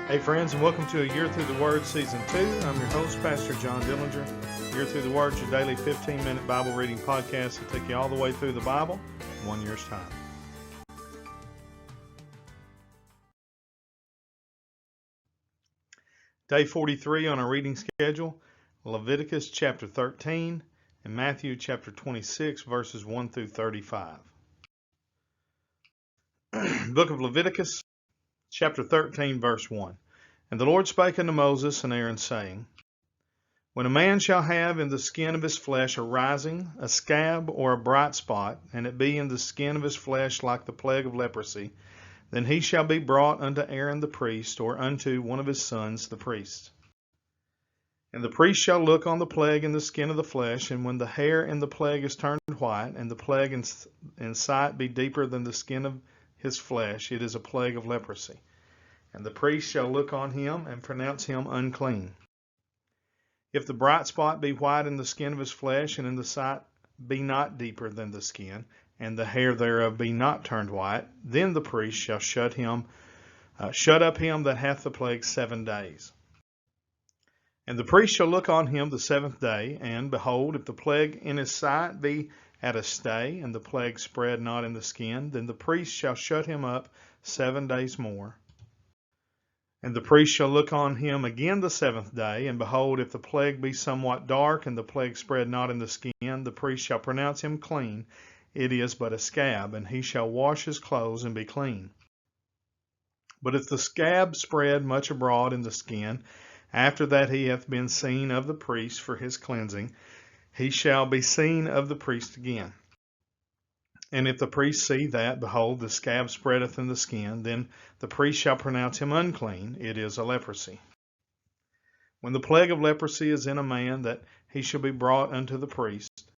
Hey friends, and welcome to A Year Through the Word Season 2. I'm your host, Pastor John Dillinger. Year Through the Word is your daily 15-minute Bible reading podcast to take you all the way through the Bible in 1 year's time. Day 43 on our reading schedule, Leviticus chapter 13 and Matthew chapter 26, verses 1 through 35. Book of Leviticus, chapter 13, verse 1. And the Lord spake unto Moses and Aaron, saying, When a man shall have in the skin of his flesh a rising, a scab, or a bright spot, and it be in the skin of his flesh like the plague of leprosy, then he shall be brought unto Aaron the priest, or unto one of his sons the priest. And the priest shall look on the plague in the skin of the flesh, and when the hair in the plague is turned white, and the plague in sight be deeper than the skin of his flesh, it is a plague of leprosy. And the priest shall look on him and pronounce him unclean. If the bright spot be white in the skin of his flesh, and in the sight be not deeper than the skin, and the hair thereof be not turned white, then the priest shall shut up him that hath the plague 7 days. And the priest shall look on him the 7th day, and behold, if the plague in his sight be at a stay, and the plague spread not in the skin, then the priest shall shut him up 7 days more. And the priest shall look on him again the 7th day, and behold, if the plague be somewhat dark, and the plague spread not in the skin, the priest shall pronounce him clean. It is but a scab, and he shall wash his clothes and be clean. But if the scab spread much abroad in the skin, after that he hath been seen of the priest for his cleansing, he shall be seen of the priest again. And if the priest see that, behold, the scab spreadeth in the skin, then the priest shall pronounce him unclean. It is a leprosy. When the plague of leprosy is in a man, that he shall be brought unto the priest.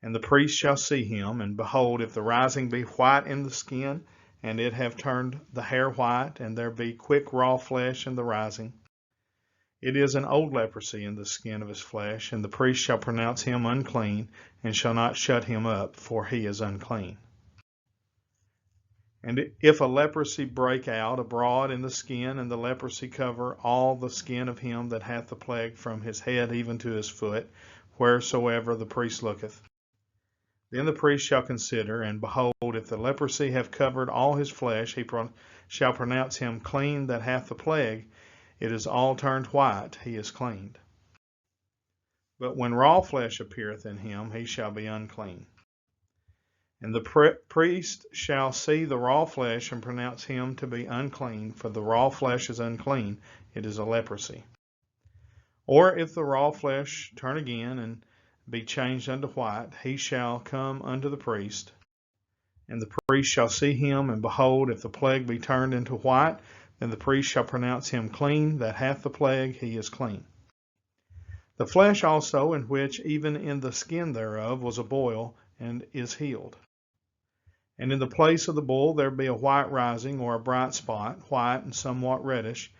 And the priest shall see him, and behold, if the rising be white in the skin, and it have turned the hair white, and there be quick raw flesh in the rising, it is an old leprosy in the skin of his flesh, and the priest shall pronounce him unclean, and shall not shut him up, for he is unclean. And if a leprosy break out abroad in the skin, and the leprosy cover all the skin of him that hath the plague from his head even to his foot, wheresoever the priest looketh, then the priest shall consider, and behold, if the leprosy have covered all his flesh, he shall pronounce him clean that hath the plague. It is all turned white, he is cleaned. But when raw flesh appeareth in him, he shall be unclean. And the priest shall see the raw flesh, and pronounce him to be unclean, for the raw flesh is unclean, it is a leprosy. Or if the raw flesh turn again, and be changed unto white, he shall come unto the priest. And the priest shall see him, and behold, if the plague be turned into white, then the priest shall pronounce him clean that hath the plague, he is clean. The flesh also, in which even in the skin thereof was a boil, and is healed. And in the place of the boil there be a white rising, or a bright spot, white and somewhat reddish,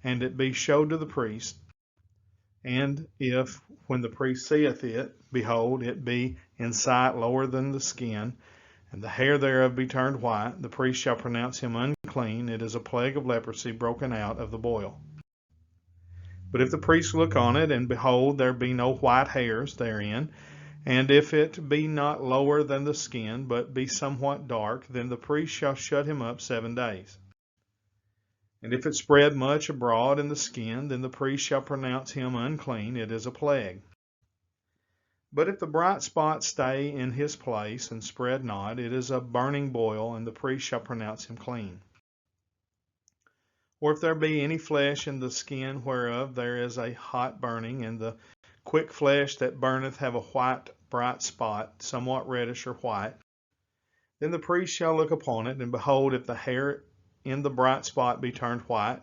and it be showed to the priest. And if, when the priest seeth it, behold, it be in sight lower than the skin, and the hair thereof be turned white, the priest shall pronounce him unclean. It is a plague of leprosy broken out of the boil. But if the priest look on it, and behold, there be no white hairs therein, and if it be not lower than the skin, but be somewhat dark, then the priest shall shut him up 7 days. And if it spread much abroad in the skin, then the priest shall pronounce him unclean. It is a plague. But if the bright spot stay in his place, and spread not, it is a burning boil, and the priest shall pronounce him clean. Or if there be any flesh in the skin whereof there is a hot burning, and the quick flesh that burneth have a white bright spot, somewhat reddish or white, then the priest shall look upon it, and behold, if the hair in the bright spot be turned white,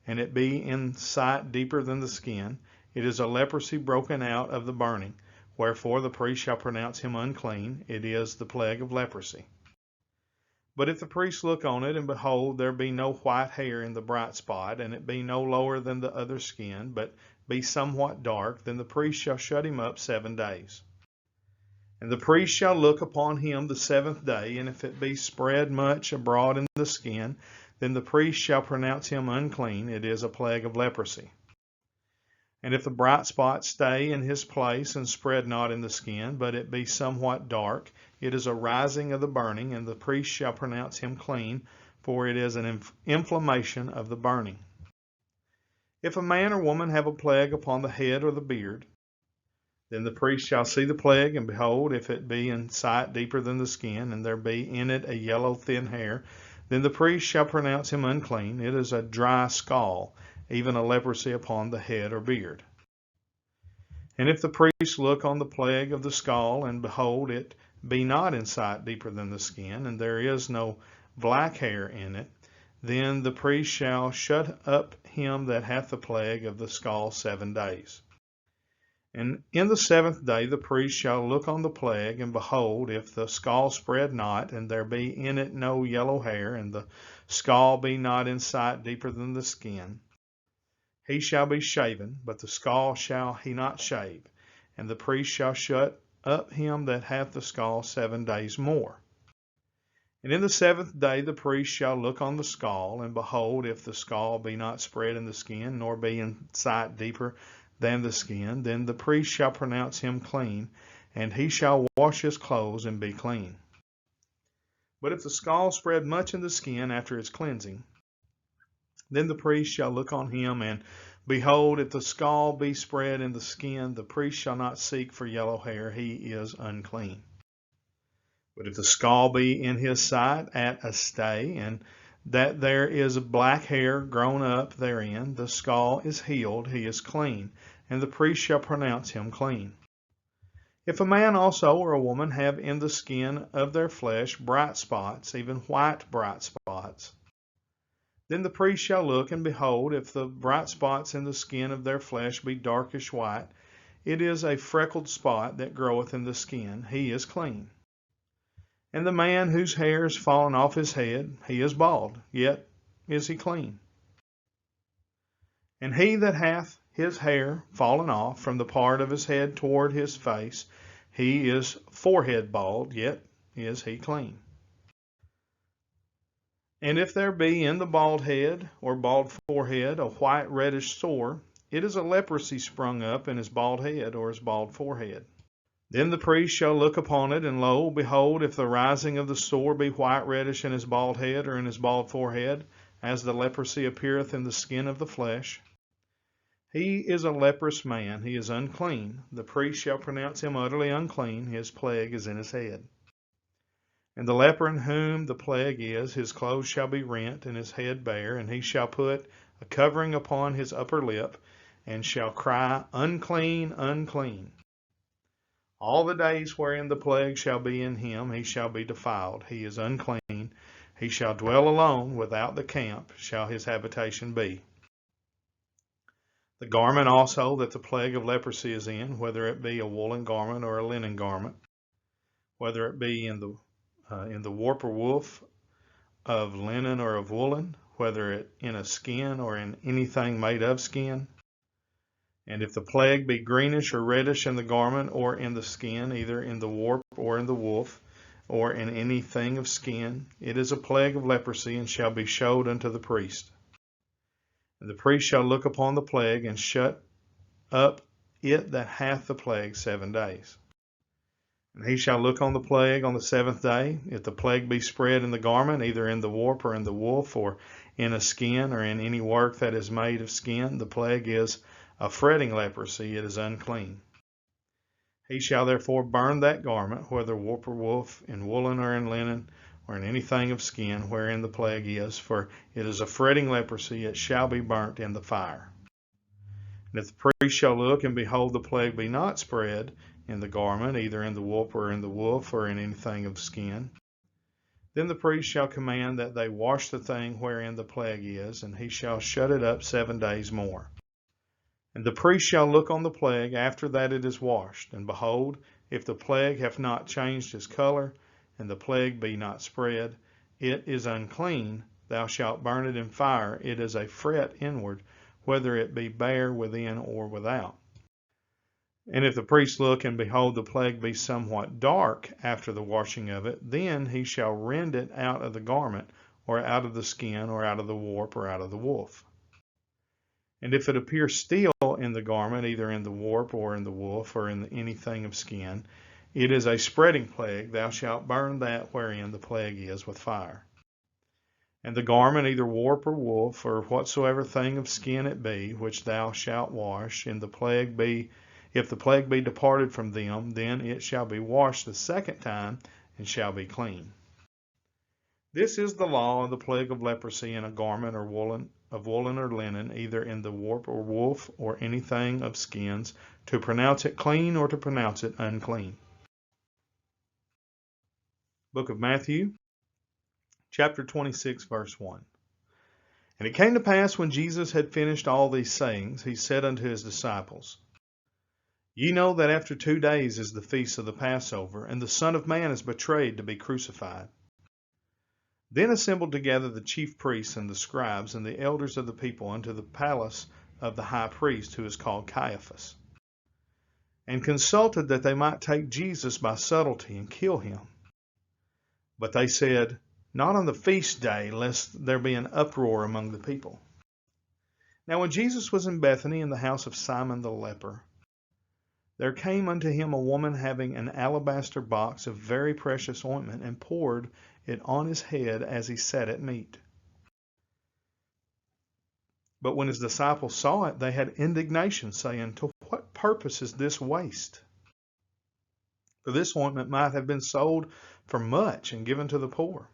and it be in sight deeper than the skin, it is a leprosy broken out of the burning. Wherefore the priest shall pronounce him unclean. It is the plague of leprosy. But if the priest look on it, and behold, there be no white hair in the bright spot, and it be no lower than the other skin, but be somewhat dark, then the priest shall shut him up 7 days. And the priest shall look upon him the 7th day, and if it be spread much abroad in the skin, then the priest shall pronounce him unclean. It is a plague of leprosy. And if the bright spot stay in his place and spread not in the skin, but it be somewhat dark, it is a rising of the burning, and the priest shall pronounce him clean, for it is an inflammation of the burning. If a man or woman have a plague upon the head or the beard, then the priest shall see the plague, and behold, if it be in sight deeper than the skin, and there be in it a yellow thin hair, then the priest shall pronounce him unclean. It is a dry scall, even a leprosy upon the head or beard. And if the priest look on the plague of the skull, and behold, it be not in sight deeper than the skin, and there is no black hair in it, then the priest shall shut up him that hath the plague of the skull 7 days. And in the 7th day the priest shall look on the plague, and behold, if the skull spread not, and there be in it no yellow hair, and the skull be not in sight deeper than the skin, he shall be shaven, but the skull shall he not shave. And the priest shall shut up him that hath the skull 7 days more. And in the 7th day the priest shall look on the skull, and behold, if the skull be not spread in the skin, nor be in sight deeper than the skin, then the priest shall pronounce him clean, and he shall wash his clothes and be clean. But if the skull spread much in the skin after its cleansing, then the priest shall look on him, and behold, if the skull be spread in the skin, the priest shall not seek for yellow hair, he is unclean. But if the skull be in his sight at a stay, and that there is black hair grown up therein, the skull is healed, he is clean, and the priest shall pronounce him clean. If a man also or a woman have in the skin of their flesh bright spots, even white bright spots, then the priest shall look, and behold, if the bright spots in the skin of their flesh be darkish white, it is a freckled spot that groweth in the skin, he is clean. And the man whose hair is fallen off his head, he is bald, yet is he clean. And he that hath his hair fallen off from the part of his head toward his face, he is forehead bald, yet is he clean. And if there be in the bald head or bald forehead a white reddish sore, it is a leprosy sprung up in his bald head or his bald forehead. Then the priest shall look upon it, and lo, behold, if the rising of the sore be white reddish in his bald head or in his bald forehead, as the leprosy appeareth in the skin of the flesh, he is a leprous man, he is unclean. The priest shall pronounce him utterly unclean, his plague is in his head. And the leper in whom the plague is, his clothes shall be rent, and his head bare, and he shall put a covering upon his upper lip, and shall cry, Unclean, unclean. All the days wherein the plague shall be in him, he shall be defiled. He is unclean. He shall dwell alone, without the camp shall his habitation be. The garment also that the plague of leprosy is in, whether it be a woolen garment or a linen garment, whether it be in the warp or woof of linen or of woolen, whether it in a skin or in anything made of skin. And if the plague be greenish or reddish in the garment or in the skin, either in the warp or in the woof, or in anything of skin, it is a plague of leprosy, and shall be showed unto the priest. And the priest shall look upon the plague, and shut up it that hath the plague 7 days. And he shall look on the plague on the 7th day. If the plague be spread in the garment, either in the warp or in the woof, or in a skin, or in any work that is made of skin, the plague is a fretting leprosy, it is unclean. He shall therefore burn that garment, whether warp or woof, in woolen or in linen, or in anything of skin wherein the plague is, for it is a fretting leprosy, it shall be burnt in the fire. And if the priest shall look, and behold, the plague be not spread in the garment, either in the warp or in the woof, or in anything of skin, then the priest shall command that they wash the thing wherein the plague is, and he shall shut it up 7 days more. And the priest shall look on the plague after that it is washed, and behold, if the plague have not changed his color, and the plague be not spread, it is unclean, thou shalt burn it in fire, it is a fret inward, whether it be bare within or without. And if the priest look, and behold, the plague be somewhat dark after the washing of it, then he shall rend it out of the garment, or out of the skin, or out of the warp, or out of the woof. And if it appear still in the garment, either in the warp, or in the woof, or in anything of skin, it is a spreading plague. Thou shalt burn that wherein the plague is with fire. And the garment, either warp or woof, or whatsoever thing of skin it be, which thou shalt wash, if the plague be departed from them, then it shall be washed the second time, and shall be clean. This is the law of the plague of leprosy in a garment or woolen or linen, either in the warp or woof, or anything of skins, to pronounce it clean or to pronounce it unclean. Book of Matthew, chapter 26, verse 1. And it came to pass, when Jesus had finished all these sayings, he said unto his disciples, Ye know that after 2 days is the feast of the Passover, and the Son of Man is betrayed to be crucified. Then assembled together the chief priests and the scribes and the elders of the people unto the palace of the high priest, who is called Caiaphas, and consulted that they might take Jesus by subtlety and kill him. But they said, Not on the feast day, lest there be an uproar among the people. Now when Jesus was in Bethany in the house of Simon the leper, there came unto him a woman having an alabaster box of very precious ointment, and poured it on his head as he sat at meat. But when his disciples saw it, they had indignation, saying, To what purpose is this waste? For this ointment might have been sold for much, and given to the poor.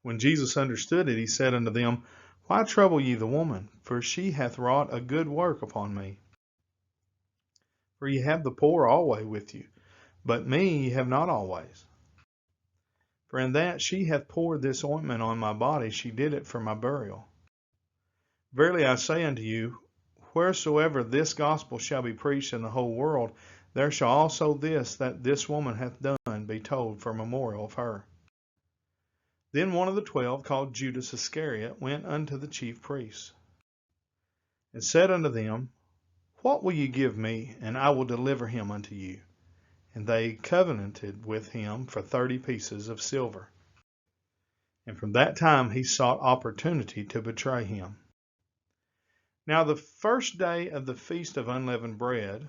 When Jesus understood it, he said unto them, Why trouble ye the woman? For she hath wrought a good work upon me. For ye have the poor always with you, but me ye have not always. For in that she hath poured this ointment on my body, she did it for my burial. Verily I say unto you, wheresoever this gospel shall be preached in the whole world, there shall also that this woman hath done be told for memorial of her. Then one of the 12, called Judas Iscariot, went unto the chief priests, and said unto them, What will ye give me, and I will deliver him unto you? And they covenanted with him for 30 pieces of silver. And from that time he sought opportunity to betray him. Now the first day of the feast of unleavened bread,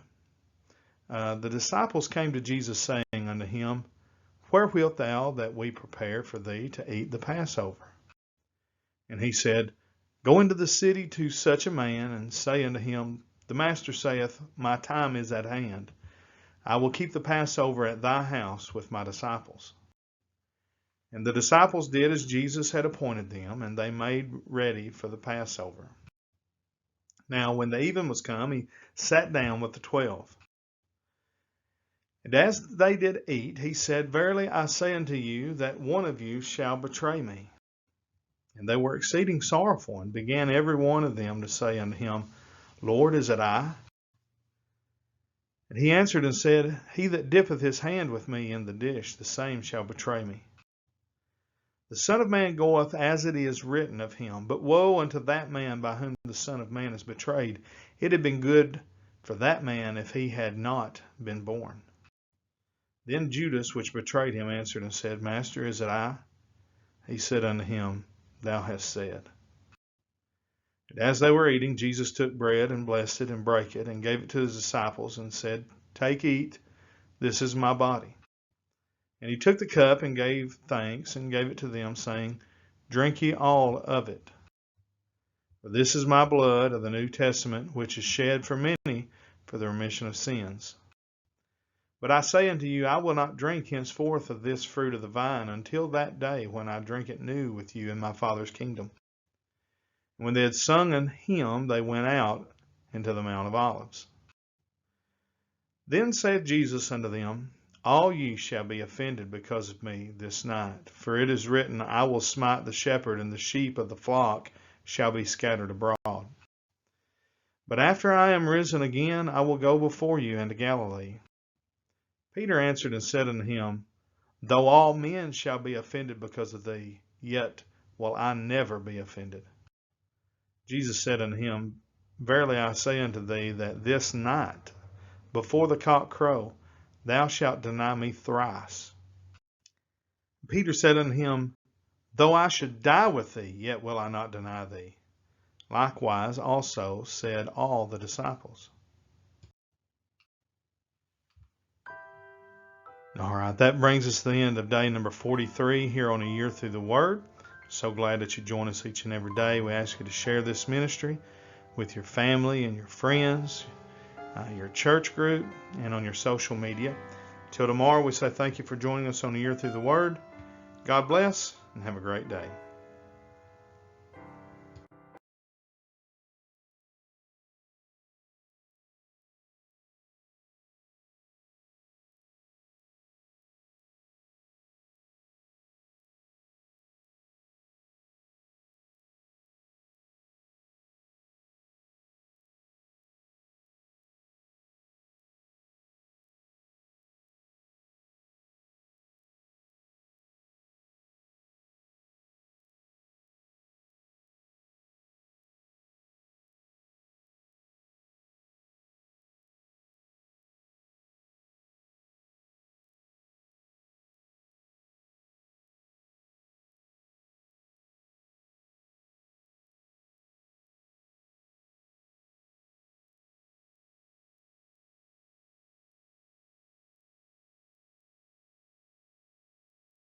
the disciples came to Jesus, saying unto him, Where wilt thou that we prepare for thee to eat the Passover? And he said, Go into the city to such a man, and say unto him, The Master saith, My time is at hand. I will keep the Passover at thy house with my disciples. And the disciples did as Jesus had appointed them, and they made ready for the Passover. Now when the even was come, he sat down with the 12. And as they did eat, he said, Verily I say unto you, that one of you shall betray me. And they were exceeding sorrowful, and began every one of them to say unto him, Lord, is it I? And he answered and said, He that dippeth his hand with me in the dish, the same shall betray me. The Son of Man goeth as it is written of him, but woe unto that man by whom the Son of Man is betrayed. It had been good for that man if he had not been born. Then Judas, which betrayed him, answered and said, Master, is it I? He said unto him, Thou hast said. And as they were eating, Jesus took bread, and blessed it, and brake it, and gave it to his disciples, and said, Take, eat, this is my body. And he took the cup, and gave thanks, and gave it to them, saying, Drink ye all of it. For this is my blood of the New Testament, which is shed for many for the remission of sins. But I say unto you, I will not drink henceforth of this fruit of the vine, until that day when I drink it new with you in my Father's kingdom. And when they had sung an hymn, they went out into the Mount of Olives. Then said Jesus unto them, All ye shall be offended because of me this night. For it is written, I will smite the shepherd, and the sheep of the flock shall be scattered abroad. But after I am risen again, I will go before you into Galilee. Peter answered and said unto him, Though all men shall be offended because of thee, yet will I never be offended. Jesus said unto him, Verily I say unto thee, that this night, before the cock crow, thou shalt deny me thrice. Peter said unto him, Though I should die with thee, yet will I not deny thee. Likewise also said all the disciples. All right, that brings us to the end of day number 43 here on A Year Through the Word. So glad that you join us each and every day. We ask you to share this ministry with your family and your friends, your church group, and on your social media. Till tomorrow, we say thank you for joining us on A Year Through the Word. God bless, and have a great day.